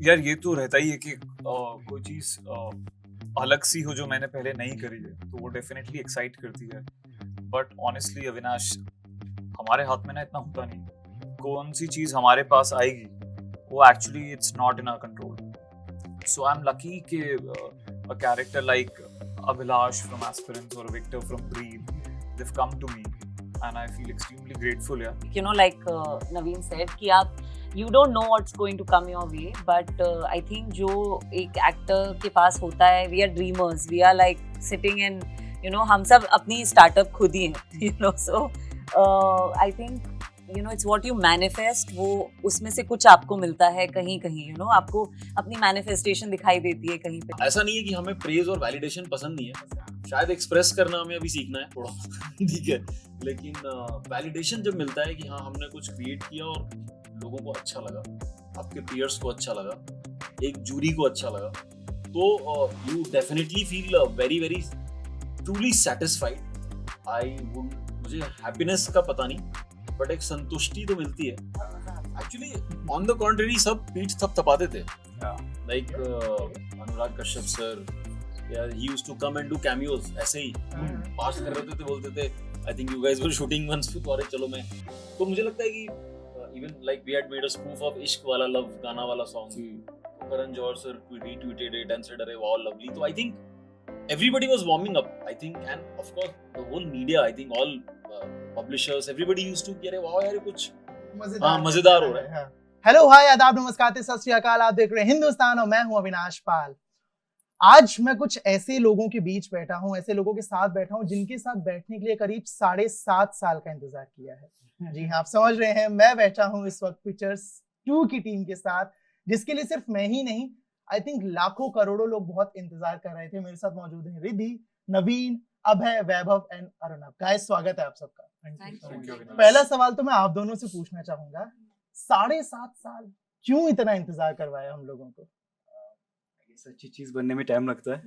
यार ये तो रहता ही है कि कोई चीज अलग सी हो जो मैंने पहले नहीं करी है तो वो डेफिनेटली एक्साइट करती है। बट ऑनेस्टली अविनाश, हमारे हाथ में ना इतना होता नहीं। कौन सी चीज हमारे पास आएगी वो actually it's not in our control. So I am lucky कि a character like Abhilash from Aspirants or Victor from Breathe, they've come to me and I feel extremely grateful. Yeah. You know, like Naveen said कि आप you don't know what's going to come your way, but I think जो एक actor के पास होता है, we are dreamers, we are like sitting in, you know, हम सब अपनी startup खुद ही हैं, you know, so I think you know it's what you manifest, वो उसमें से कुछ आपको मिलता है कहीं कहीं, you know, आपको अपनी manifestation दिखाई देती है कहीं पे। ऐसा नहीं है कि हमें प्रेज और वैलिडेशन पसंद नहीं है, शायद एक्सप्रेस करना हमें अभी सीखना है थोड़ा ठीक है, लेकिन वैलिडेशन जब मिलता है कि हाँ हमने कुछ क्रिएट किया और लोगों को अच्छा लगा, आपके पीयर्स को अच्छा लगा, एक जूरी को अच्छा लगा, तो you definitely feel very very truly satisfied. मुझे हैप्पीनेस का पता नहीं बट एक संतुष्टि तो मिलती है। एक्चुअली ऑन द कॉन्ट्रेरी सब पीठ थपथपाते थे, like Anurag Kashyap sir, he used to come and do cameos ऐसे ही पास कर रहे थे, बोलते थे I think you guys were shooting once with और चलो मैं, तो मुझे लगता है कि even like we had made a spoof of इश्क वाला लव गाना वाला song, Karan Johar sir retweeted it and said अरे wow lovely, तो I think everybody was warming up, I think, and of course the whole media, I think all publishers, everybody used to अरे wow यार कुछ मजेदार हो रहा है। हेलो हाय आदाब नमस्कार सत श्री अकाल, आप देख रहे हैं हिंदुस्तान और मैं हूं अविनाश पाल। आज मैं कुछ ऐसे लोगों के बीच बैठा हूं, ऐसे लोगों के साथ बैठा हूं जिनके साथ बैठने के लिए करीब 7.5 साल का इंतजार किया है। जी हाँ, आप समझ रहे हैं, मैं बैठा हूं इस वक्त पिक्चर्स 2 की टीम के साथ, जिसके लिए सिर्फ मैं ही नहीं, आई थिंक लाखों करोड़ों लोग बहुत इंतजार कर रहे थे। मेरे साथ मौजूद हैं रिद्धि, नवीन, अभय, वैभव एंड अर्णव। गाइस स्वागत है आप सबका। पहला सवाल तो मैं आप दोनों से पूछना चाहूंगा, 7.5 साल क्यों इतना इंतजार करवाया हम लोगों को? अच्छी चीज बनने में टाइम लगता है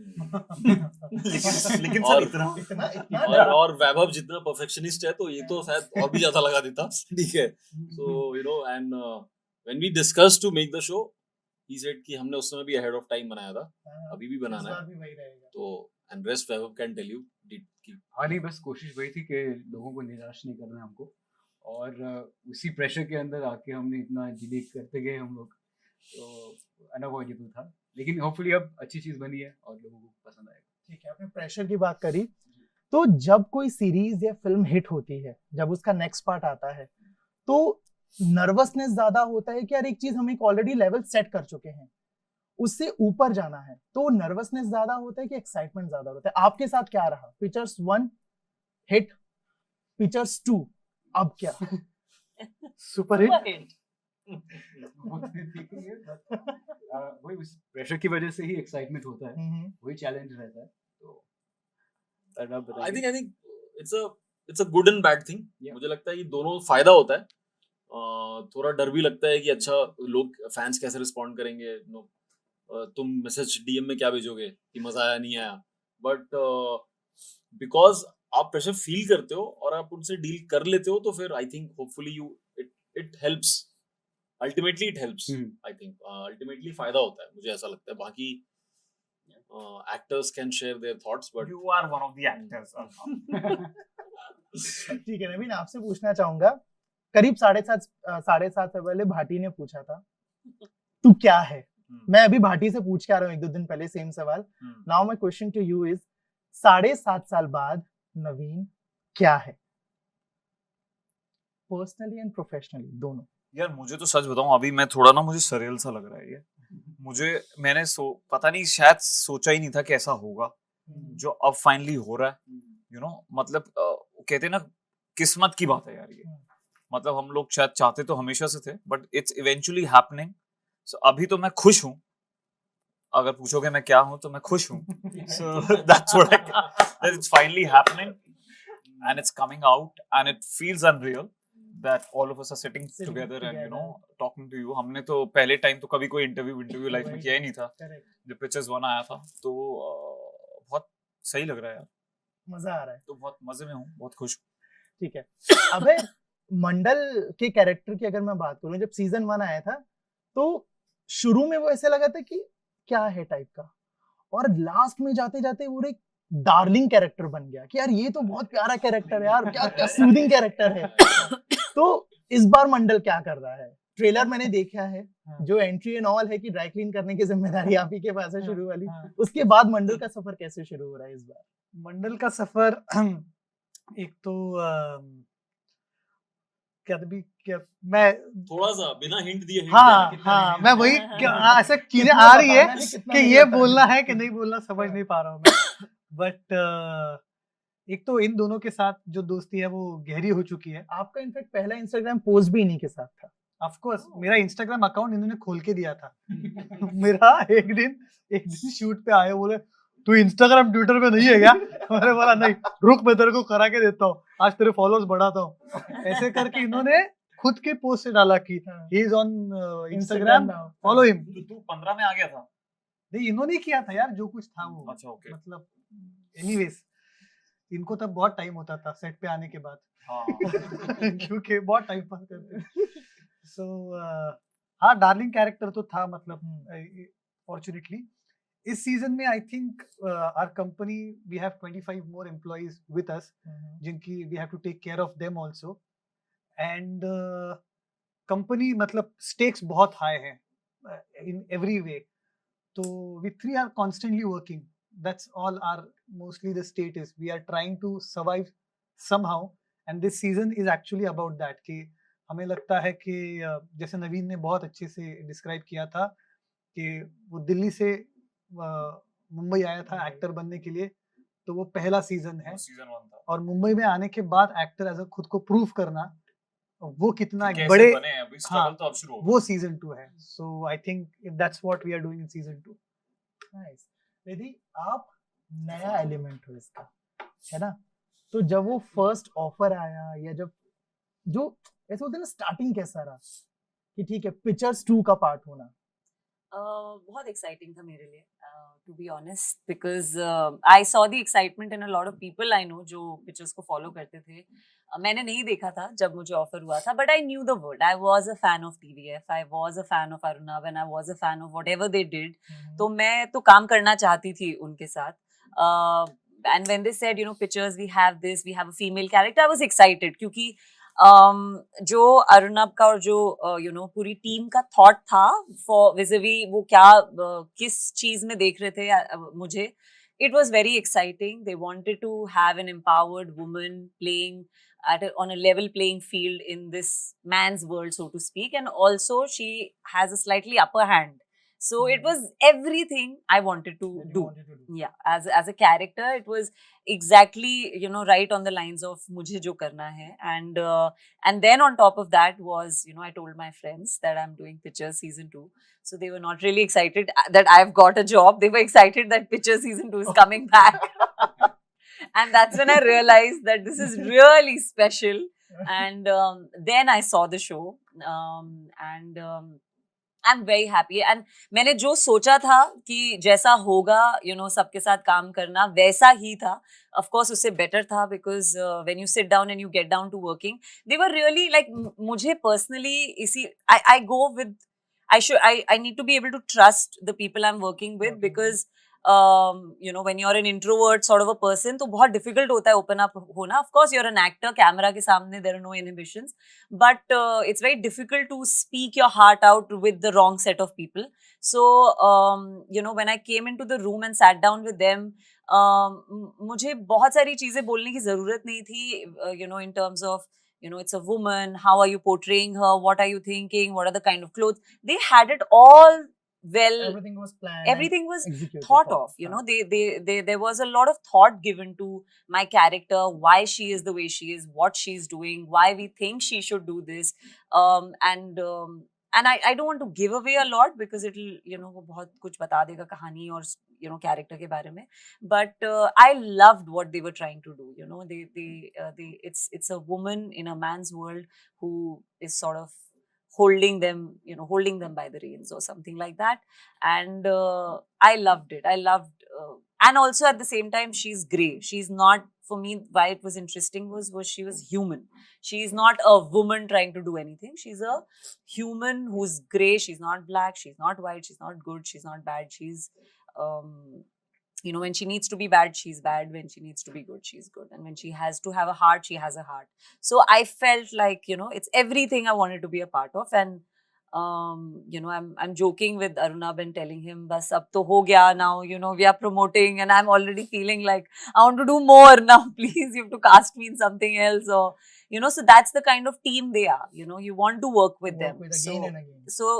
लेकिन सर और वैभव जितना परफेक्शनिस्ट है तो ये तो शायद और भी ज्यादा लगा देता, ठीक है। So you know, and when we discussed to make the show, he said कि हमने उस समय भी अहेड ऑफ टाइम बनाया था, अभी भी बनाना है, तो and rest Vaibhav can tell you. हाँ नहीं, बस कोशिश वही थी कि लोगों को निराश नहीं करना हमको, और उसी प्रेशर के अंदर आके हमने इतना डिले करते गए हम लोग, तो अनअवॉइडेबल था, लेकिन होपफुली अब अच्छी चीज बनी है और लोगों को पसंद आएगा। ठीक है, आपने प्रेशर की बात करी, तो जब कोई सीरीज या फिल्म हिट होती है, जब उसका नेक्स्ट पार्ट आता है, तो नर्वसनेस ज्यादा होता है कि यार एक चीज हम एक ऑलरेडी लेवल सेट कर चुके हैं, उससे ऊपर जाना है, तो नर्वसनेस ज्यादा होता है कि एक्साइटमेंट ज्यादा होता है? आपके साथ क्या रहा? पिक्चर्स 1 हिट, पिक्चर्स 2 अब क्या सुपर हिट? वही प्रेशर की वजह से ही एक्साइटमेंट होता है, वही चैलेंज रहता है, तो आई think it's a good and bad thing. मुझे लगता है कि दोनों फायदा होता है, थोड़ा डर भी लगता है कि अच्छा लोग फैंस कैसे रिस्पॉन्ड करेंगे, तुम मैसेज डीएम में क्या भेजोगे कि मजा आया नहीं आया, बट बिकॉज आप प्रेशर फील करते हो और आप उनसे डील कर लेते हो, तो फिर I think hopefully you it helps, ultimately it helps, I think ultimately फायदा होता है, मुझे ऐसा लगता है। बाकी actors can share their thoughts, but you are one of the actors. ठीक है नवीन, आपसे पूछना चाहूंगा, करीब 7.5 साल पहले भाटी ने पूछा था तू क्या है? मैं अभी भाटी से पूछ के आ रहा हूँ 1-2 दिन पहले सेम सवाल। Now my question to you is 7.5 साल बाद नवीन क्या है, पर्सनली एंड प्रोफेशनली दोनों? यार मुझे तो सच बताऊं, अभी मैं थोड़ा ना, मुझे सरेल सा लग रहा है ये। मैंने पता नहीं, शायद सोचा ही नहीं था कि ऐसा होगा जो अब फाइनली हो रहा है, यू नो। मतलब कहते हैं ना, किस्मत की बात है यार ये। मतलब हम लोग शायद चाहते तो हमेशा से थे, बट इट्स इवेंचुअली हैपनिंग। सो अभी तो मैं खुश हूँ, अगर पूछोगे मैं क्या हूँ तो मैं खुश हूँ। So that's what that it's finally happening and it's coming out and it feels unreal that all of us are sitting together and you know talking to you. हमने तो पहले टाइम तो कभी कोई इंटरव्यू लाइफ में किया ही नहीं था, जब पिक्चर्स 1 आया था, तो बहुत सही लग रहा है यार, मजा आ रहा है, तो बहुत मजे में हूँ, बहुत खुश हूँ। ठीक है, अबे मंडल के कैरेक्टर की अगर मैं बात करूं, जब सीजन 1 आया था तो शुरू में वो ऐसे लगा था कि क्या है टाइप का, और लास्ट में जाते जाते वो एक डार्लिंग कैरेक्टर बन गया कि यार ये तो बहुत प्यारा कैरेक्टर है यार, क्या क्या सूदिंग कैरेक्टर है। तो इस बार मंडल क्या कर रहा है? ट्रेलर मैंने देखा है, जो एंट्री एंड ऑल है कि ड्राई क्लीन करने की जिम्मेदारी आप ही के पास है शुरू वाली, उसके बाद मंडल का सफर कैसे शुरू हो रहा है इस बार? मंडल का सफर एक तो क्या मैं थोड़ा सा बिना हिंट दिए हाँ मैं वही ऐसे चीजें आ रही है कि ये बोलना है कि नहीं बोलना समझ नहीं पा रहा हूँ मैं। बट एक तो इन दोनों के साथ जो दोस्ती है वो गहरी हो चुकी है। आपका इनफैक्ट पहला इंस्टाग्राम पोस्ट भी इन्हीं के साथ था। ऑफ कोर्स मेरा इंस्टाग्राम अकाउंट इन्होंने खोल के दिया था। मेरा एक दिन शूट पे आए, बोले तू इंस्टाग्राम ट्विटर पे नहीं है क्या? मैंने बोला नहीं, रुक मैं तेरे को करा के देता हूँ, आज तेरे फॉलोअर्स बढ़ाता हूँ। ऐसे करके इन्होंने खुद के पोस्ट से डाला कि he is on Instagram, follow him. तू 15 में आ गया था? नहीं, इन्होंने किया था यार जो कुछ था वो। अच्छा ओके। मतलब एनीवेज इनको तब बहुत टाइम होता था सेट पे आने के बाद। हाँ क्योंकि बहुत टाइम पास करते। सो हाँ, डार्लिंग कैरेक्टर तो था, मतलब फॉर्चुनेटली इस सीजन में I think our company we have 25 more employees with us, जिनकी we have to take care of them also. And company मतलब स्टेक्स बहुत हाई है इन एवरी वे, तो we three are constantly working. That's all our mostly the state is. We are trying to survive somehow, and this season is actually about that. कि हमें लगता है कि जैसे नवीन ने बहुत अच्छे से डिस्क्राइब किया था कि वो दिल्ली से मुंबई आया था एक्टर बनने के लिए, तो वो पहला सीजन है। सीजन 1 था। और मुंबई में आने के बाद एक्टर एज अ खुद को प्रूव करना, वो कितना कैसे बड़े बने हैं अभी, स्ट्रगल तो अब शुरू हो गया। वो सीजन 2 है। So I think that's what we are doing in season 2। Nice. यदि आप नया एलिमेंट हो इसका, है ना, तो जब वो फर्स्ट ऑफर आया या जब जो ऐसे होता है ना, स्टार्टिंग कैसा रहा कि ठीक है पिक्चर्स 2 का पार्ट होना? बहुत एक्साइटिंग था मेरे लिए, to be honest, because I saw the excitement in a lot of people I know जो पिक्चर्स को फॉलो करते थे। मैंने नहीं देखा था जब मुझे ऑफर हुआ था, but I knew the word. I was a fan of TVF, I was a fan of Arunabh, and I was a fan of whatever they did. तो मैं तो काम करना चाहती थी उनके साथ। And when they said you know pictures we have this, we have a female character, I was excited, क्योंकि जो अरुणव का और जो यू नो पूरी टीम का थॉट था फॉर विज़िवी वो क्या किस चीज में देख रहे थे मुझे, it was very exciting. They wanted to have an empowered woman playing on a level playing field in this man's world, so to speak, and also she has a slightly upper hand. So it was everything I wanted to do. Yeah, as a character, it was exactly, you know, right on the lines of mujhe jo karna hai. And then on top of that was, you know, I told my friends that I'm doing Pictures season 2. So they were not really excited that I've got a job. They were excited that Pictures season 2 is coming back. And that's when I realized that this is really special. And then I saw the show. And I am very happy. And मैंने जो सोचा था कि जैसा होगा, you know, सबके साथ काम करना, वैसा ही था। ऑफ कोर्स उससे बेटर था, because when you sit down and you get down to working, they were really like, मुझे पर्सनली इसी I go with, I need to be able to trust the people I'm working with, because you know, when you're an introvert sort of a person, तो बहुत difficult होता है open up होना. Of course you're an actor, camera के सामने there are no inhibitions, but it's very difficult to speak your heart out with the wrong set of people. So you know, when I came into the room and sat down with them, मुझे बहुत सारी चीजें बोलने की जरूरत नहीं थी, you know, in terms of, you know, it's a woman, how are you portraying her, what are you thinking, what are the kind of clothes. They had it all well, everything was planned, everything was thought of, you know. There was a lot of thought given to my character, why she is the way she is, what she's doing, why we think she should do this. And I don't want to give away a lot, because it'll, you know, वो बहुत कुछ बता देगा कहानी और, you know, character के बारे में. But I loved what they were trying to do. You know, it's a woman in a man's world who is sort of holding them, you know, holding them by the reins or something like that. And I loved it. I loved, and also at the same time, she's grey. She's not for me, why it was interesting was she was human. She's not a woman trying to do anything. She's a human who's grey. She's not black. She's not white. She's not good. She's not bad. She's, when she needs to be bad, she's bad. When she needs to be good, she's good. And when she has to have a heart, she has a heart. So I felt like, it's everything I wanted to be a part of. And I'm joking with Arunab and telling him, "Bas ab to ho gaya now. We are promoting, and I'm already feeling like I want to do more now. Please, you have to cast me in something else, or So that's the kind of team they are. You want to work with them. Work with again and again. So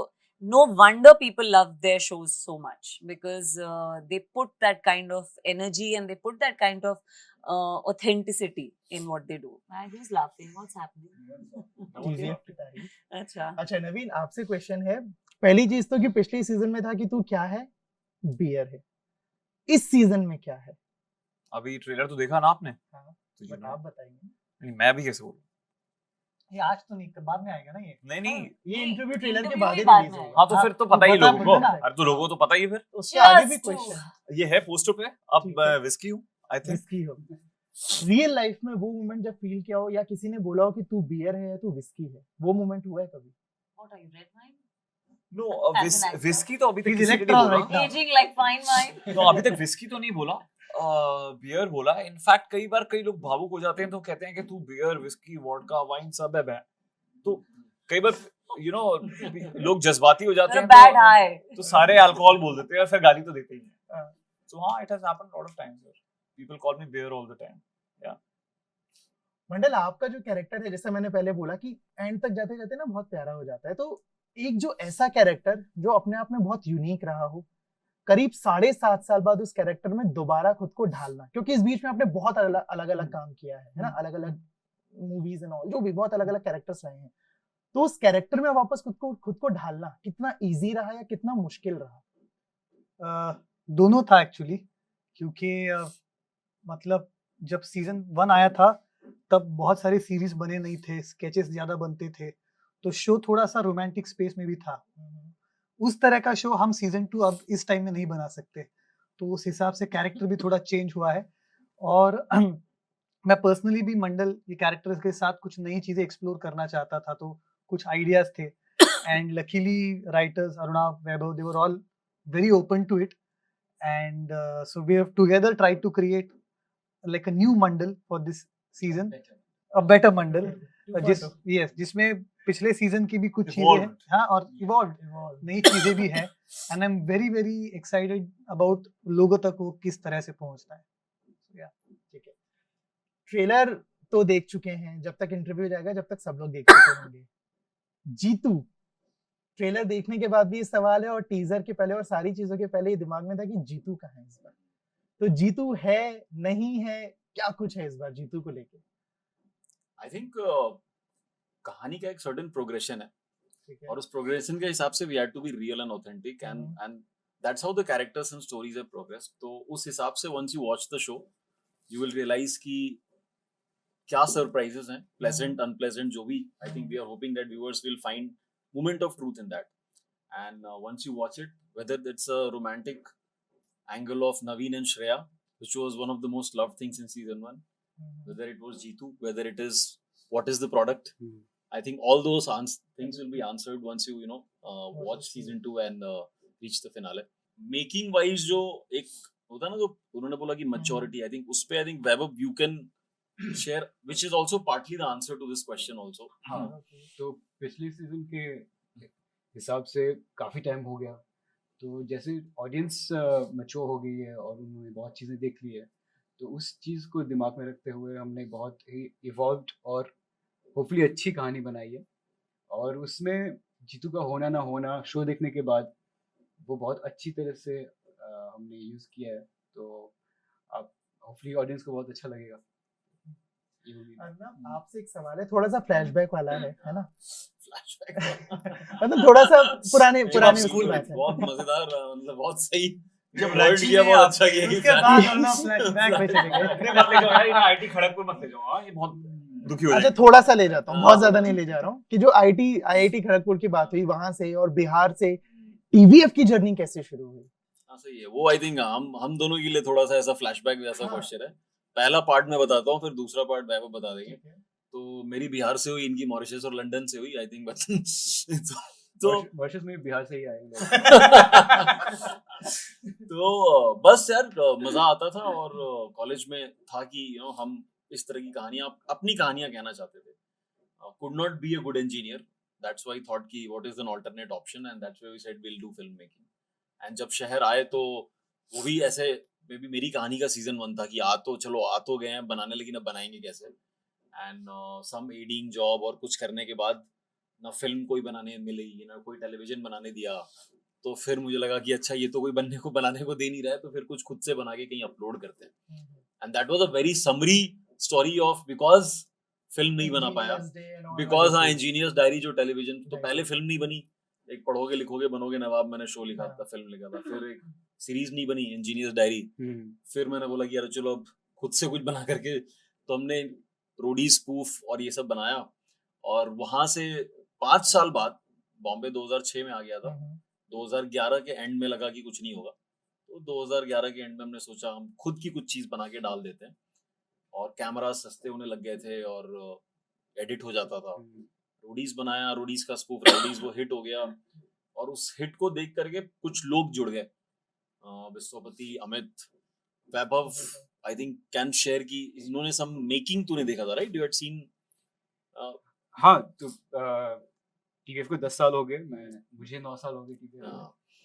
no wonder people love their shows so much, because they put that kind of energy and they put that kind of authenticity in what they do. Who's laughing? What's happening? चीजें अच्छा अच्छा नवीन, आपसे question है। पहली चीज तो कि पिछले सीजन में था कि तू क्या है, बियर है। इस सीजन में क्या है? अभी ट्रेलर तो देखा ना आपने? हाँ, तो बट आप बताएंगे। नहीं, मैं भी कैसे बोलूं? ये आज तो नहीं, बाद में आएगा ना ये। नहीं ये इंटरव्यू ट्रेलर के interview बाद ही ही बाद रिलीज में होगा। हाँ तो फिर तो पता ही बता लोगों को। ना। अरे तो लोगों को तो पता ही है फिर। उसके आगे भी Just to- क्वेश्चन ये है पोस्टर पे। अब ठीक है। विस्की हूँ आई थिंक। विस्की हो। रियल लाइफ में वो मोमेंट जब फील किया हो या किसी ने बोला हो कि तू बियर है या तू विस्की है, वो मोमेंट हुआ है कभी? What are you, red wine? No, As an actor. Whisky तो अभी तक He's किसी ने नहीं electron बोला। right now. Aging like fine wine. तो अभी तक विस्की तो नहीं बोला, बियर बोला। इनफैक्ट कई बार कई लोग भावुक हो जाते हैं तो कहते हैं कि तू बियर, विस्की, वोडका, वाइन सब है। तो कई बार लोग जज्बाती हो जाते You're a हैं bad high. तो सारे अल्कोहल बोल देते हैं और फिर गाली तो देते ही हैं। हाँ। सो हाँ, it has happened lot of times sir. People call me beer all the time. Mandal, आपका जो कैरेक्टर है, जैसे मैंने पहले बोला कि एंड तक जाते जाते ना बहुत प्यारा हो जाता है, तो एक जो ऐसा कैरेक्टर जो अपने आप में बहुत यूनिक रहा हो, करीब 7.5 साल बाद उस कैरेक्टर में दोबारा खुद को ढालना, क्योंकि इस बीच में आपने बहुत अलग अलग काम किया है ना, अलग अलग मूवीज एंड ऑल, जो भी बहुत अलग अलग कैरेक्टर्स रहे हैं, तो उस कैरेक्टर में वापस खुद को ढालना कितना इजी रहा या कितना मुश्किल रहा? दोनों था एक्चुअली, क्योंकि मतलब जब सीजन 1 आया था तब बहुत सारे सीरीज बने नहीं थे, स्केचेस ज्यादा बनते थे, तो शो थोड़ा सा रोमांटिक स्पेस में भी था। उस तरह का शो हम सीजन 2 अब इस टाइम में नहीं बना सकते, तो उस हिसाब से कैरेक्टर भी थोड़ा चेंज हुआ है। और मैं पर्सनली भी मंडल ये कैरेक्टर्स के साथ कुछ नई चीजें एक्सप्लोर करना चाहता था, तो कुछ आइडियाज थे, and luckily writers Arunabh, Vaibhav, they were all very open to it, and so we have together tried to create like a new Mandal for this season, a better Mandal, जिसमें पिछले सीजन की भी कुछ चीजें हैं, हाँ, और इवॉल्व नई चीजें भी हैं, and I am very very excited about लोगों तक वो किस तरह से पहुंचता है। ठीक है, ट्रेलर तो देख चुके हैं, जब तक इंटरव्यू जाएगा जब तक सब लोग देख चुके होंगे। जीतू, ट्रेलर देखने के बाद भी ये सवाल है और टीजर के पहले और सारी चीजों के पहले ये दिमाग में था कि जीतू कहाँ है इस बार, तो जीतू है नहीं है, क्या कुछ है इस बार जीतू को लेके? आई थिंक कहानी का एक सर्टेन प्रोग्रेशन है, ठीक है, और उस प्रोग्रेशन के हिसाब से we had to be real and authentic, and that's how the characters and stories have progressed. तो उस हिसाब से once you watch the show you will realise कि क्या सरप्राइजेस हैं, प्लेजेंट अनप्लेजेंट, जो भी। I think we are hoping that viewers will find moment of truth in that, and once you watch it, whether it's a romantic angle of Naveen and Shreya, which was one of the most loved things in season 1, whether it was Jeetu, whether it is what is the product, I think all those things will be answered once you watch season 2 and reach the finale. Making wise जो एक होता ना, जो उन्होंने बोला कि maturity, I think उस पे I think Vaibhav you can share, which is also partly the answer to this question also. हाँ, तो पिछले सीजन के हिसाब से काफ़ी टाइम हो गया, तो जैसे ऑडियंस मैच्योर हो गई है और उन्होंने बहुत चीज़ें देख ली है, तो उस चीज़ को दिमाग में रखते हुए हमने बहुत ही इवॉल्व्ड और होपफुली अच्छी कहानी बनाई है। और उसमें जीतू का होना ना होना शो देखने के बाद वो बहुत अच्छी तरह से हमने यूज़ किया है, तो आप होपफुली ऑडियंस को बहुत अच्छा लगेगा। अर्नब, आपसे एक सवाल है, थोड़ा सा फ्लैशबैक वाला है ना? Flashback मतलब थोड़ा सा पुराने स्कूल में बात है। बहुत मजेदार, मतलब बहुत सही, जब वर्ड रांची किया, में बहुत आप- अच्छा किया। उसके बाद हम लोग फ्लैशबैक पे चले गए। अरे मत ले जाओ यार, आईटी खड़गपुर मत ले जाओ, हाँ, ये बहुत दुखी हो अच्छा, जाएंगे। थोड़ा सा ले जाता हूँ, बहुत ज्यादा नहीं ले जा रहा हूँ, कि जो आईआईटी खड़गपुर की बात हुई, वहां से और बिहार से टीवीएफ की जर्नी कैसे शुरू हुई? हाँ सही है वो। आई थिंक हम दोनों के लिए थोड़ा सा ऐसा फ्लैशबैक जैसा हाँ। क्वेश्चन है। पहला पार्ट मैं बताता हूँ, फिर दूसरा पार्ट वैभव बता देंगे। तो मेरी बिहार से हुई, इनकी मॉरिशस और लंदन से हुई, आई थिंक। तो वर्षस में बिहार से ही आए लोग। तो बस यार मजा आता था, और कॉलेज में था कि हम इस तरह की कहानियां, अपनी कहानियां कहना चाहते थे। could not be a good engineer, that's why I thought कि what is an alternate option, and that's why we said we'll do filmmaking. and जब शहर आए तो वो भी ऐसे, मे बी मेरी कहानी का सीजन 1 था कि आ तो गए हैं बनाने, लेकिन अब बनाएंगे कैसे। एंड सम एडिंग जॉब और कुछ करने के बाद ना फिल्म कोई बनाने मिली, ना कोई टेलीविजन बनाने दिया। तो फिर मुझे लगा कि अच्छा, ये तो कोई बनाने को दे नहीं रहा है, तो फिर कुछ खुद से बना के कहीं अपलोड करते हैं। And that was a very summary story of, because film नहीं बना पाया, बिकॉज हाँ, इंजीनियर्स डायरी जो टेलीविजन, तो पहले फिल्म नहीं बनी। एक पढ़ोगे लिखोगे बनोगे नवाब, मैंने शो लिखा था, फिल्म लिखा था, फिर एक सीरीज नहीं बनी इंजीनियर्स डायरी। फिर मैंने बोला कि यार चलो अब खुद से कुछ बना करके, तो हमने रोडी स्पूफ और ये सब बनाया। और वहां से 5 साल बाद बॉम्बे 2006 में आ गया था। 2011 के एंड में लगा कि कुछ नहीं होगा, तो 2011 के एंड में हमने सोचा हम खुद की कुछ चीज बना के डाल देते हैं। और कैमरा सस्ते होने लग गए थे और एडिट हो जाता था। रोडीज बनाया, रोडीज का स्पूफ, रोडीज वो हिट हो गया, और उस हिट को देख करके कुछ लोग जुड़ गए। विश्वपति, अमित, वैभव आई थिंक कैन शेयर की इन्होंने सम मेकिंग तूने देखा था, राइट? You had seen. हाँ, तो टीवीएफ को 10 साल हो गए, मुझे 9 साल हो गए टीवीएफ।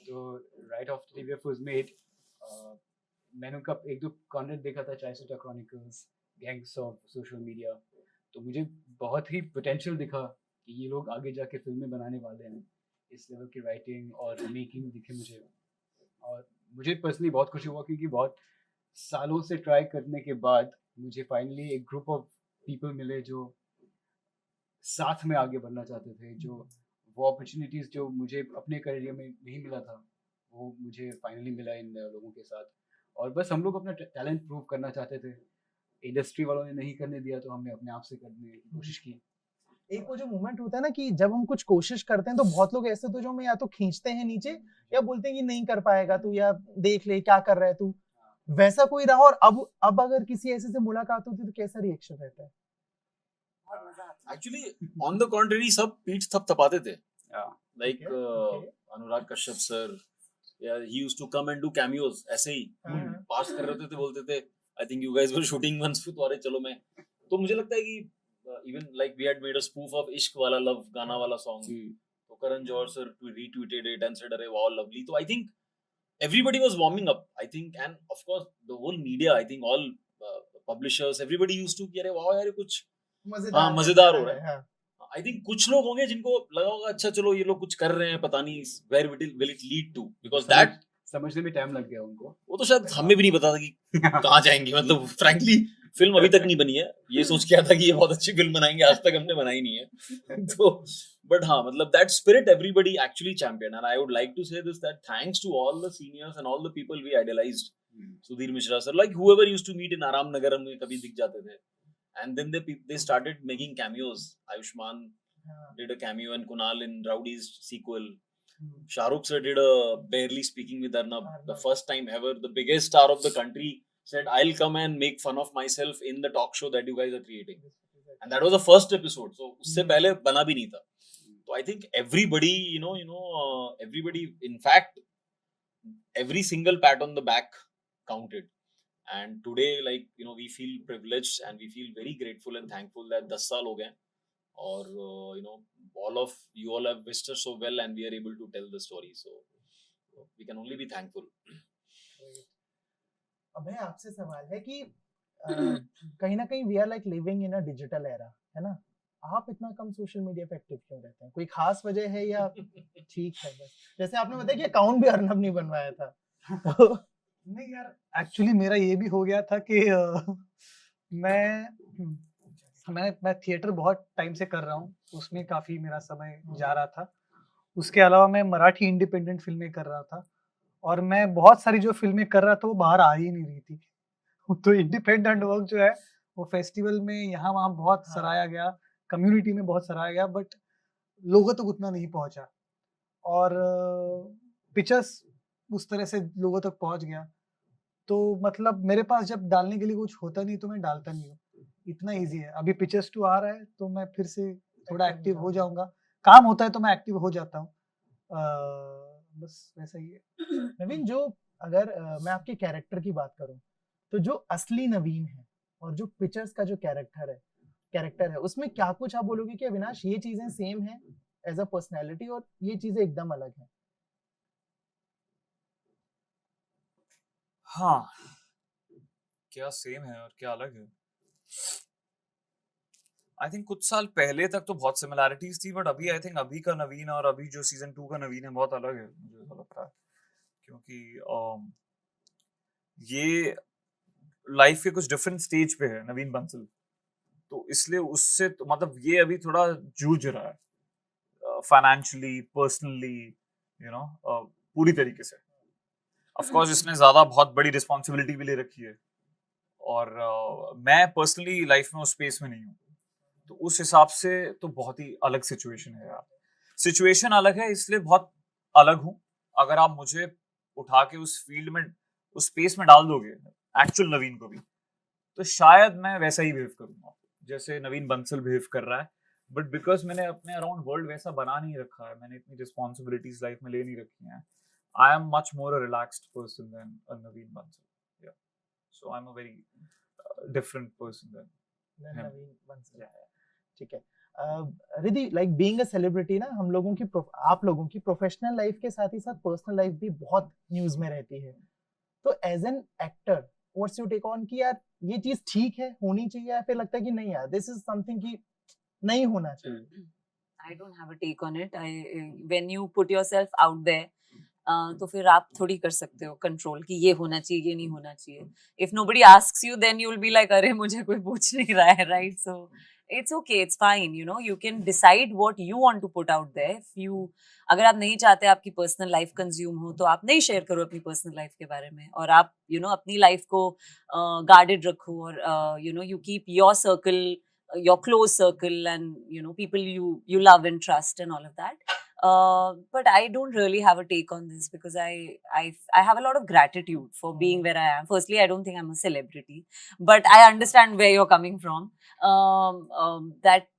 तो right after TVF was made, मैंने उनका एक दो कंटेंट देखा था, चाइसोटा chronicles, gangs of social media. तो मुझे बहुत ही पोटेंशियल दिखा कि ये लोग आगे जाके फिल्में बनाने वाले हैं। इस लेवल की राइटिंग और मेकिंग दिखे मुझे, और मुझे पर्सनली बहुत खुशी हुआ, क्योंकि बहुत सालों से ट्राई करने के बाद मुझे फाइनली एक ग्रुप ऑफ पीपल मिले जो साथ में आगे बढ़ना चाहते थे। जो वो अपॉर्चुनिटीज़ जो मुझे अपने करियर में नहीं मिला था, वो मुझे फाइनली मिला इन लोगों के साथ। और बस हम लोग अपना टैलेंट प्रूव करना चाहते थे। इंडस्ट्री वालों ने नहीं करने दिया, तो हमने अपने आप से करने की कोशिश की। एक वो जो मोमेंट होता है ना कि जब हम कुछ कोशिश करते हैं, तो बहुत लोग ऐसे तो जो हमें या तो खींचते हैं नीचे, या बोलते हैं कि नहीं कर पाएगा तू, या देख ले क्या कर रहा है तू। वैसा कोई रहा? और अब अगर किसी ऐसे से मुलाकात होती तो कैसा रिएक्शन रहता है? एक्चुअली ऑन द कॉन्ट्रेरी सब पीठ थपथपाते थे। Like Anurag Kashyap sir, he used to come and do cameos ऐसे ही पास कर रहे थे, बोलते थे I think you guys were shooting once, तो अरे चलो मैं, तो मुझे लगता है कि even like we had made a spoof of इश्क वाला लव गाना वाला song, तो Karan Johar sir retweeted it and said अरे wow lovely। तो I think everybody was warming up, I think, and of course the whole media, I think all publishers, everybody used to कि अरे wow यार कुछ मजेदार हो रहा है। आई थिंक कुछ लोग होंगे जिनको लगा होगा अच्छा चलो ये लोग कुछ कर रहे हैं, पता नहीं where will it lead to, because that समझने में टाइम लग गया उनको। वो तो शायद हमें भी नहीं पता था कि कहाँ जाएंगे। मतलब फ्रैंकली फिल्म अभी तक नहीं बनी है, ये सोच के आया था कि ये बहुत अच्छी फिल्म बनाएंगे, आज तक हमने बनाई नहीं है। तो बट हाँ, मतलब that spirit everybody actually champion, and I would like to say this that thanks to all the seniors and all the people we idolized, Sudhir Mishra sir, like whoever used to meet in Aram Nagar, हमें कभी दिख जाते थे। And then they started making cameos. Ayushman did a cameo, and Kunal in Rowdy's sequel. Shahrukh sir did a Barely Speaking with Arnab. The first time ever, the biggest star of the country said, "I'll come and make fun of myself in the talk show that you guys are creating." And that was the first episode. So उससे पहले बना भी नहीं था. So I think everybody, everybody, in fact, every single pat on the back counted. And today, like, we feel privileged and we feel very grateful and thankful that 10 साल हो गए, और all of you all have wished us so well, and we are able to tell the story, so we can only be thankful. अब आपसे सवाल है कि कहीं ना कहीं we are like living in a digital era, है ना? आप इतना कम सोशल मीडिया पे एक्टिव क्यों रहते हैं? कोई खास वजह है या ठीक है बस? जैसे आपने बताया कि अकाउंट भी अर्नब नहीं बनवाया था, तो नहीं यार, एक्चुअली मेरा ये भी हो गया था कि मैं थिएटर बहुत टाइम से कर रहा हूँ, उसमें काफ़ी मेरा समय जा रहा था। उसके अलावा मैं मराठी इंडिपेंडेंट फिल्में कर रहा था, और मैं बहुत सारी जो फिल्में कर रहा था वो बाहर आ ही नहीं रही थी। तो इंडिपेंडेंट वर्क जो है वो फेस्टिवल में यहाँ वहाँ बहुत सराहा गया, कम्युनिटी में बहुत सराहा गया, बट लोगों तक उतना नहीं पहुँचा। और पिक्चर्स उस तरह से लोगों तक पहुँच गया, तो मतलब मेरे पास जब डालने के लिए कुछ होता नहीं तो मैं डालता नहीं हूँ, इतना इजी है। अभी पिक्चर्स 2 आ रहा है तो मैं फिर से थोड़ा एक्टिव हो जाऊंगा, काम होता है तो मैं एक्टिव हो जाता हूँ। बस वैसा ही है। नवीन, जो अगर मैं आपके कैरेक्टर की बात करूं, तो जो असली नवीन है और जो पिक्चर्स का जो कैरेक्टर है उसमें क्या कुछ आप बोलोगे कि अविनाश ये चीजें सेम है एज अ पर्सनैलिटी और ये चीजें एकदम अलग है? हाँ, क्या सेम है और क्या अलग है? आई थिंक कुछ साल पहले तक तो बहुत सिमिलैरिटीज थी, बट अभी आई थिंक अभी का नवीन और अभी जो सीजन 2 का नवीन है बहुत अलग है, मुझे ऐसा लगता है। क्योंकि ये लाइफ के कुछ डिफरेंट स्टेज पे है नवीन बंसल, तो इसलिए उससे तो मतलब ये अभी थोड़ा जूझ रहा है फाइनेंशियली, पर्सनली, यू नो, पूरी तरीके से। ऑफ कोर्स इसने ज्यादा बहुत बड़ी रिस्पॉन्सिबिलिटी भी ले रखी है, और मैं पर्सनली लाइफ में उस स्पेस में नहीं हूँ, तो उस हिसाब से तो बहुत ही अलग सिचुएशन है यार। सिचुएशन अलग है, इसलिए बहुत अलग हूँ। अगर आप मुझे उठा के उस फील्ड में, उस स्पेस में डाल दोगे, एक्चुअल नवीन को भी, तो शायद मैं वैसा ही बिहेव करूंगा जैसे नवीन बंसल बिहेव कर रहा है। बट बिकॉज मैंने अपने अराउंड वर्ल्ड वैसा बना नहीं रखा है, मैंने इतनी रिस्पॉन्सिबिलिटीज लाइफ में ले नहीं रखी हैं, I am much more a relaxed person than a Naveen Bansal. Yeah so I am a very different person than him. Naveen Bansal. ठीक है। Riddhi, like being a celebrity ना, हम लोगों की आप लोगों की प्रोफेशनल लाइफ के साथ ही साथ पर्सनल लाइफ भी बहुत न्यूज में रहती है। तो as an actor what's your take on कि यार ये चीज ठीक है, होनी चाहिए, या फिर लगता है कि नहीं यार दिस इज समथिंग कि नहीं होना चाहिए? I don't have a take on it. When you put yourself out there, तो फिर आप थोड़ी कर सकते हो कंट्रोल कि ये होना चाहिए, ये नहीं होना चाहिए. If nobody asks you, then you'll be like, अरे मुझे कोई पूछ नहीं रहा है, right? So it's okay, it's fine, you know. You can decide what you want to put out there. अगर आप नहीं चाहते आपकी पर्सनल लाइफ कंज्यूम हो, तो आप नहीं शेयर करो अपनी पर्सनल लाइफ के बारे में, और आप अपनी लाइफ को गार्डेड रखो, और you keep your circle, your close circle, and people you love and trust and all of that. But I don't really have a take on this because I have a lot of gratitude for being where I am. Firstly, I don't think I'm a celebrity, but I understand where you're coming from. That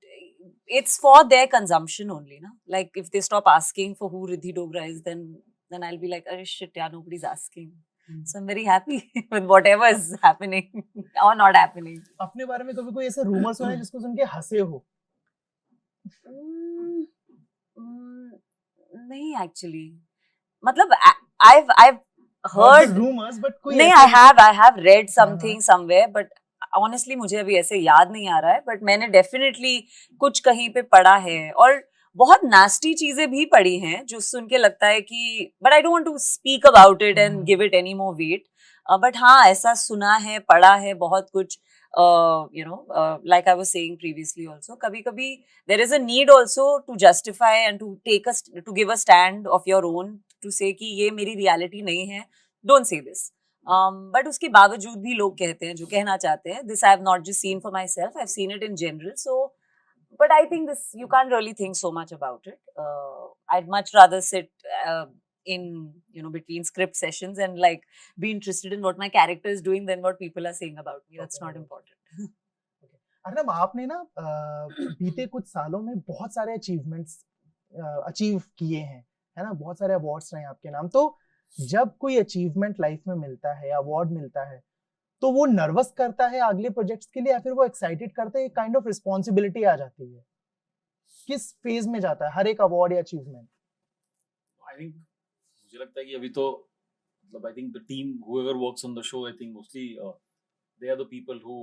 it's for their consumption only, na? Like if they stop asking for who Riddhi Dogra is, then I'll be like, oh shit, yeah, nobody's asking. So I'm very happy with whatever is happening or not happening. अपने बारे में कभी कोई ऐसा rumour सुना है जिसको सुन के हंसे हो? नहीं actually. मतलब I've heard rumors, but कोई नहीं, I have read something somewhere, but honestly मुझे अभी ऐसे याद नहीं आ रहा है, but मैंने definitely कुछ कहीं पे पढ़ा है, और बहुत नास्टी चीजें भी पढ़ी हैं जो सुन के लगता है कि but I don't want to speak about it and give it any more weight. But हाँ, ऐसा सुना है, पढ़ा है बहुत कुछ. Like I was saying previously also, कभी-कभी there is a need also to justify and to give a stand of your own to say कि ये मेरी reality नहीं है, don't say this. But उसके बावजूद भी लोग कहते हैं जो कहना चाहते हैं. This I have not just seen for myself, I've seen it in general. So, but I think this, you can't really think so much about it. I'd much rather sit in between script sessions and like be interested in what my character is doing than what people are saying about me. That's not important. Arnab, आपने ना बीते कुछ सालों में बहुत सारे achievements achieve किए हैं, है ना? बहुत सारे अवार्ड्स रहे हैं आपके नाम। तो जब कोई अचीवमेंट लाइफ में मिलता है, अवार्ड मिलता है, तो वो नर्वस करता है अगले प्रोजेक्ट्स के लिए, या फिर वो एक्साइटेड करता है? काइंड ऑफ रिस्पॉन्सिबिलिटी आ जाती है? किस फेज में जाता है हर एक अवार्ड या अचीवमेंट? आई थिंक मुझे लगता है कि अभी तो मतलब I think the team whoever works on the show, I think mostly they are the people who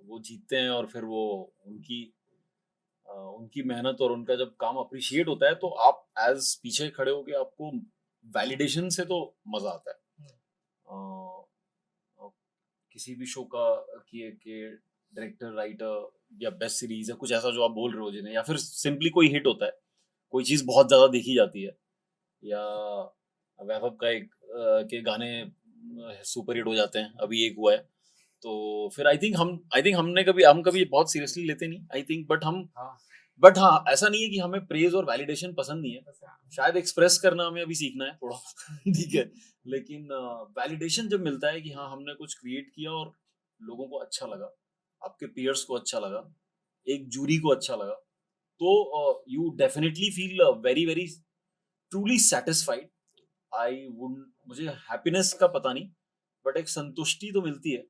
वो जीतते हैं, और फिर वो उनकी मेहनत और उनका जब काम अप्रिशिएट होता है तो आप एज पीछे खड़े होके आपको वैलिडेशन से तो मजा आता है। किसी भी शो का कि डायरेक्टर, राइटर या बेस्ट सीरीज या कुछ ऐसा जो आप बोल रहे हो जिन्हें, या फिर सिंपली कोई हिट होता है, कोई चीज बहुत ज्यादा देखी जाती है, या वैभव का एक के गाने सुपर हिट हो जाते हैं, अभी एक हुआ है, तो फिर आई थिंक हम कभी बहुत सीरियसली लेते नहीं, आई थिंक, बट हम बट हाँ, ऐसा नहीं है कि हमें प्रेज और वैलिडेशन पसंद नहीं है, शायद एक्सप्रेस करना हमें अभी सीखना है थोड़ा ठीक है, लेकिन वैलिडेशन जब मिलता है कि हाँ हमने कुछ क्रिएट किया और लोगों को अच्छा लगा, आपके पीयर्स को अच्छा लगा, एक जूरी को अच्छा लगा, तो you definitely feel very very truly satisfied. मुझे हैप्पीनेस का पता नहीं, बट एक संतुष्टि तो मिलती है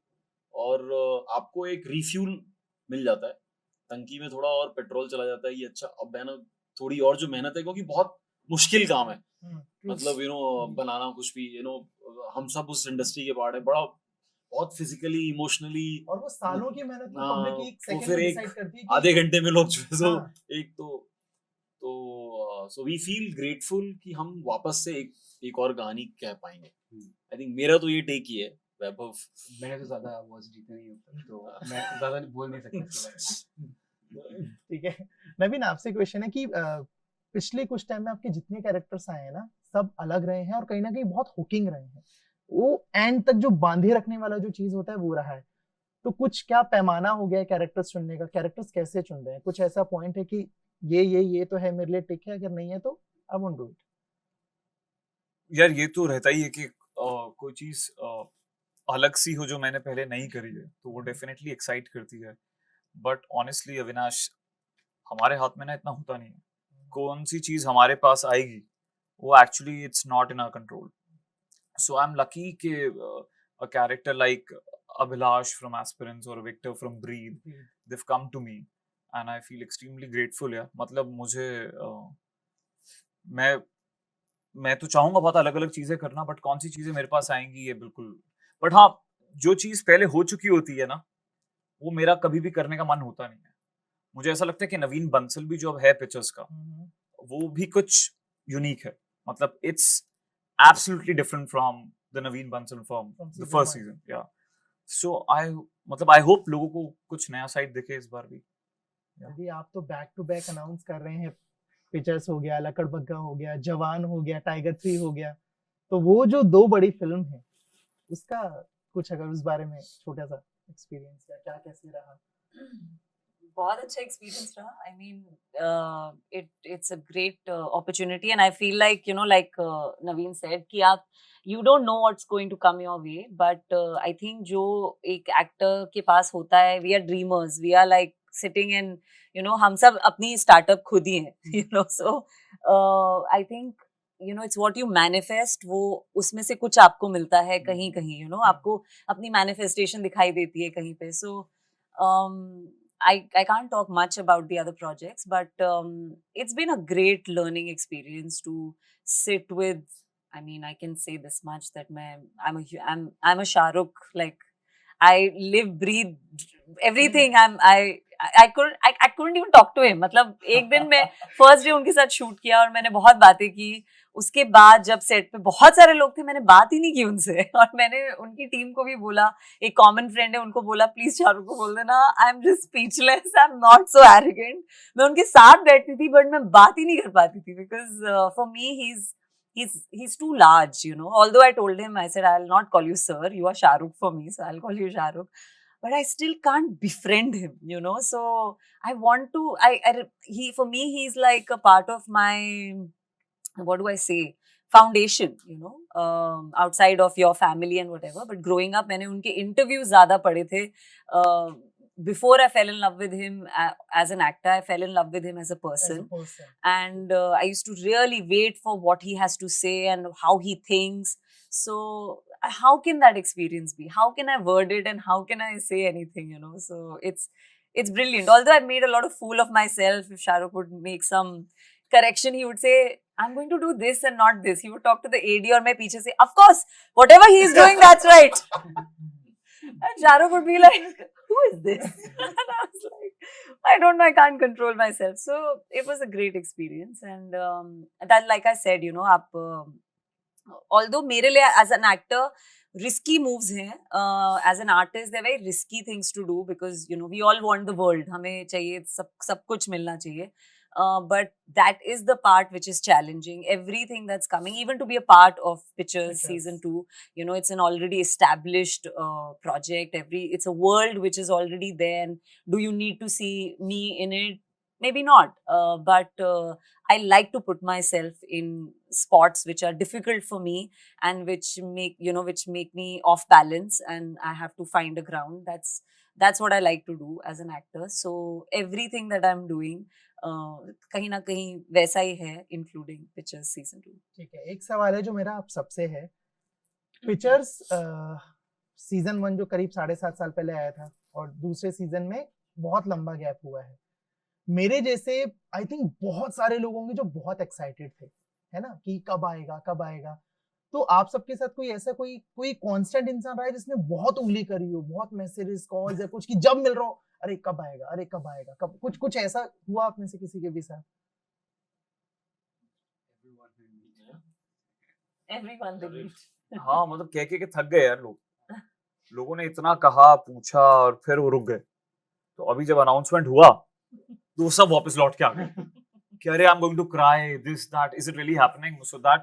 और आपको एक रिफ्यूल मिल जाता है, टंकी में थोड़ा और पेट्रोल चला जाता है, ये अच्छा अब है ना, थोड़ी और जो मेहनत है, क्योंकि बहुत मुश्किल काम है, मतलब बनाना कुछ भी, हम सब उस इंडस्ट्री के पार्ट है, बड़ा बहुत फिजिकली इमोशनली, और वो सालों की मेहनत को हाँ, पब्लिक एक तो सेकंड फिर में एक डिसाइड करती है कि आधे घंटे में लोग जो है सो हाँ। एक तो सो वी फील ग्रेटफुल कि हम वापस से एक और कहानी कह पाएंगे। आई थिंक मेरा तो ये टेक ही है। वैभव, मैंने तो ज्यादा आवाज जीते नहीं होता, तो मैं ज्यादा बोल नहीं सकता इसके बारे में। ठीक है। नवीन, आपसे क्वेश्चन है कि पिछले कुछ टाइम में आपके जितने कैरेक्टर्स आए हैं ना, सब अलग रहे हैं और कहीं ना कहीं बहुत हुकिंग रहे हैं। वो एंड तक जो बांधे रखने वाला जो चीज होता है वो रहा है। तो कुछ क्या पैमाना हो गया है कैरेक्टर्स चुनने का? कैरेक्टर्स कैसे चुन रहे हैं? कुछ ऐसा पॉइंट है कि ये तो है मेरे लिए टिक है, अगर नहीं है तो आई वोंट डू इट? यार ये तो रहता ही है कि कोई चीज अलग सी हो जो मैंने पहले नहीं करी है, तो वो डेफिनेटली एक्साइट करती है। बट ऑनेस्टली अविनाश, हमारे हाथ में ना इतना होता नहीं है। कौन सी चीज हमारे पास आएगी वो actually it's not in our control. So I'm lucky कि a character like Abhilash from Aspirants or Victor from Breathe, they've come to me and I feel extremely grateful यार। मतलब मुझे मैं तो चाहूंगा बहुत अलग अलग चीजें करना, बट कौन सी चीजें मेरे पास आएंगी ये बिल्कुल। बट हाँ, जो चीज पहले हो चुकी होती है ना, वो मेरा कभी भी करने का मन होता नहीं है। मुझे ऐसा लगता है कि नवीन बंसल भी जो अब है पिक्चर्स का, वो भी कुछ यूनिक है। मतलब it's absolutely different from the Naveen Bansal from the season first 1. season. Yeah. So I hope लोगों को कुछ नया साइड दिखे इस बार भी। यदि आप तो बैक टू बैक अनाउंस कर रहे हैं, पिक्चर्स हो गया, लकड़ बग्गा हो गया, जवान हो गया, टाइगर 3 हो गया, तो वो जो दो बड़ी फिल्म है उसका कुछ अगर उस बारे में छोटा सा एक्सपीरियंस या क्या कैसे रहा? बहुत अच्छा एक्सपीरियंस रहा। I mean it's a great opportunity and I feel like Naveen said कि आप you don't know what's going to come your way, but I think जो एक एक्टर के पास होता है, we are dreamers, we are like sitting in हम सब अपनी स्टार्टअप खुद ही हैं so I think it's what you manifest, वो उसमें से कुछ आपको मिलता है कहीं कहीं, आपको अपनी मैनिफेस्टेशन दिखाई देती है कहीं पे। सो I can't talk much about the other projects, but it's been a great learning experience to sit with. I mean, I can say this much that I'm a Shah Rukh, like I live, breathe everything. I couldn't even talk to him. मतलब एक दिन मैं first day उनके साथ shoot किया और मैंने बहुत बातें की। उसके बाद जब सेट पे बहुत सारे लोग थे, मैंने बात ही नहीं की उनसे और मैंने उनकी टीम को भी बोला, एक कॉमन फ्रेंड है उनको बोला प्लीज शाहरुख को बोल देना, I am just speechless, I am not so arrogant. मैं उनके साथ बैठती थी बट मैं बात ही नहीं कर पाती थी because for me he's too large, although I told him, I said I'll not call you sir, you are Shahrukh for me, so I'll call you Shahrukh, but I still can't befriend him, so I want to, for me he's like a part of my, what do I say, foundation, outside of your family and whatever. But growing up मैंने उनके interviews ज़्यादा पढ़े थे। Before I fell in love with him as an actor, I fell in love with him as a person. And I used to really wait for what he has to say and how he thinks. So how can that experience be? How can I word it and how can I say anything, So it's brilliant. Although I've made a lot of fool of myself, if Shah Rukh would make some correction, he would say, I'm going to do this and not this. He would talk to the AD or my piche say, of course, whatever he is doing, that's right. And Shah Rukh would be like, who is this? And I was like, I don't know, I can't control myself. So it was a great experience. And that, like I said, although मेरे लिए as an actor risky moves हैं, as an artist they're very risky things to do because we all want the world, हमें चाहिए सब कुछ मिलना चाहिए. But that is the part which is challenging. Everything that's coming, even to be a part of Pictures season 2, it's an already established project. It's a world which is already there. And do you need to see me in it? maybe not, but I like to put myself in spots which are difficult for me and which make me off balance, and I have to find a ground. That's what I like to do as an actor. So everything that I'm doing कहीं ना कहीं वैसा ही है, including Pictures season 2. ठीक है, एक सवाल है जो मेरा आप सबसे है। पिक्चर्स सीजन 1 जो करीब 7.5 साल पहले आया था और दूसरे सीजन में बहुत लंबा गैप हुआ है। मेरे जैसे आई थिंक बहुत सारे लोग होंगे जो बहुत एक्साइटेड थे, है ना, कि कब आएगा कब आएगा। तो आप सबके साथ कोई ऐसा कोई कांस्टेंट इंसान रहा है जिसने बहुत उंगली करी हो, बहुत मैसेजेस कॉल्स या कुछ, कि जब मिल रहा हो अरे कब आएगा, अरे कब आएगा, कब, कुछ ऐसा हुआ आप में से किसी के भी साथ? Everyone they meet. हाँ मतलब कह के थक गए यार लोगों ने इतना कहा पूछा और फिर वो रुक गए। तो अभी जब अनाउंसमेंट हुआ तो सब वापस लौट के आ गए कि अरे I am going to cry, this that, is it really happening? So that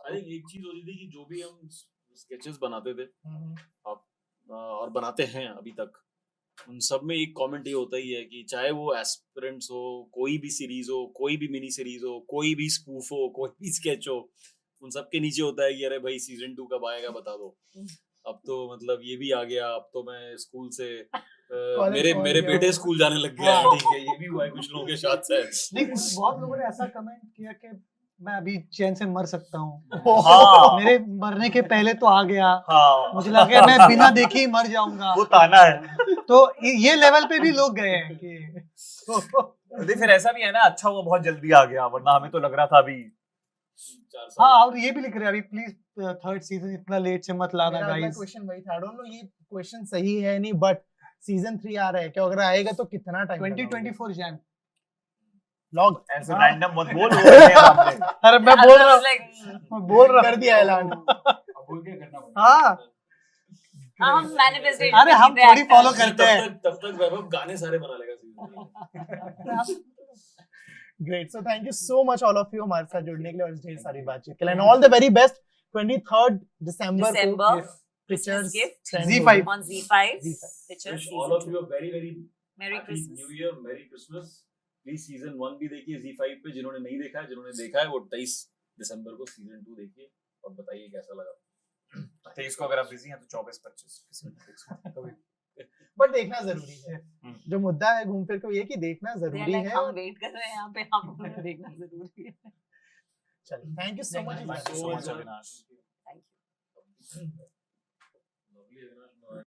I think एक चीज होती थी कि जो भी हम स्केचेस बनाते थे और बनाते हैं अभी तक, उन सब में एक कमेंट ये होता ही है कि चाहे वो एस्पिरेंट्स हो, कोई भी सीरीज हो, कोई भी मिनी सीरीज हो, कोई भी स्पूफ हो, कोई भी स्केच हो, उन सब के नीचे होता है कि अरे भाई सीजन 2 कब आएगा बता दो। अब तो मतलब ये भी आ गया, अब तो मैं स्कूल से मेरे बेटे स्कूल जाने लग गया है, ठीक है, ये भी हुआ है कुछ लोगों के साथ है। नहीं, बहुत लोगों ने ऐसा कमेंट किया कि मैं अभी चैन से मर सकता हूँ, हाँ मेरे मरने के पहले तो आ गया, हाँ मुझे लगा मैं बिना देखे ही मर जाऊंगा। वो ताना है। तो ये लेवल पे भी लोग गए हैं कि अरे फिर ऐसा भी है ना, अच्छा हुआ बहुत जल्दी आ गया, वरना हमें तो लग रहा था अभी 4 साल। हाँ, और ये भी लिख रहे हैं अभी प्लीज थर्ड सीजन इतना लेट से मत लाना मेरा अगला गाइस। क्वेश्चन वही था, आई डोंट नो ये क्वेश्चन सही है नहीं, बट सीजन 3 आ रहा है, क्या अगर आएगा तो कितना टाइम 2024 जैन। लॉग ऐसे रैंडम मत बोल, वो मेरे सामने। अरे मैं बोल रहा हूँ, like, मैं बोल रहा कर दिया ऐलान। अब बोल के करना पड़ेगा। हाँ, हम manifestation अरे हम में जीते थोड़ी actors. follow करते हैं। तब तक वैभव गाने सारे बना लेगा season. Great, so thank you so much all of you हमारे साथ जुड़ने के लिए और इस ढेर सारी बातचीत के लिए, and all the very best. 23rd December December, pictures gift Z5 on Z5. Z5. Pictures Wish all of season you a very very Merry happy Christmas. New Year, Merry Christmas. Please season 1 भी देखिए Z5 पे, जिन्होंने नहीं देखा है, जिन्होंने देखा है वो 23 दिसंबर को सीजन 2 देखिए और बताइए कैसा लगा। 23 को अगर आप बिजी हैं तो 24-25 किसी में fix हो। बट देखना जरूरी है। जो मुद्दा है घूम फिर के ये कि देखना They are जरूरी like, है। हम वेट कर रहे हैं यहाँ पे, हम देखना जरूरी है। चलिए, thank you so much. Thank you so much, Avinash. Thank you. Lovely, Avinash.